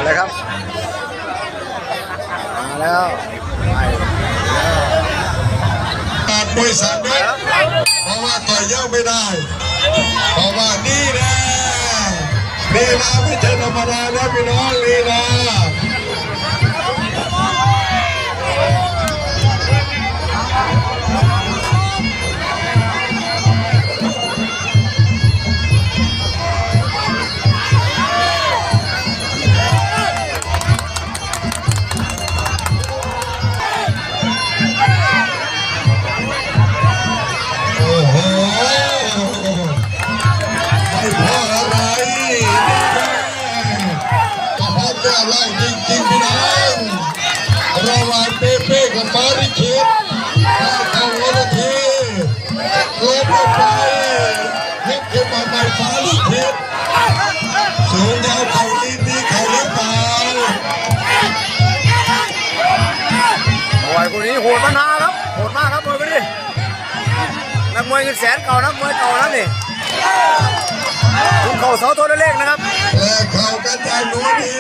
เลยครับมาแล้วบริษัทนี้เพราะว่าต่อยเยอะไม่ได้เพราะว่านี่นะลีลาไม่ใช่ธรรมดานะพี่น้องลีลาระหว่างเปเป้กับปาริคิดเข้าวันละทีลบออกไปเฮ็ดขึ้นมาใหม่ปาริคิดสูงยาวเข่าดีดีเข่าเลี้ยงเปล่ามวยคนนี้โหดมานานครับโหดมากครับมวยคนนี้นักมวยเงินแสนเก่านักมวยเก่านะนี่คุณเข่าเสาตัวเล็กนะครับและเข่ากันอย่างนู้นนี่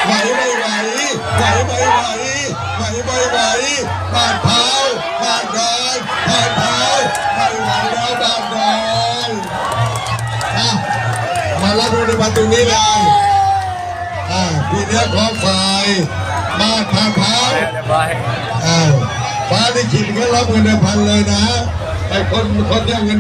ไหวไม่ไหวไหวไม่ไหวไหวไม่ไหวบาดเท้าบาดดอนบาดเท้าไม่ไหวแล้วบาดดอนมารับดูในวันตรงนี้เลยพี่เนื้อของฝ่ายบาดเท้าฟ้าได้ขิดก็รับเงิน1,000เลยนะไอ้คนยังเงิน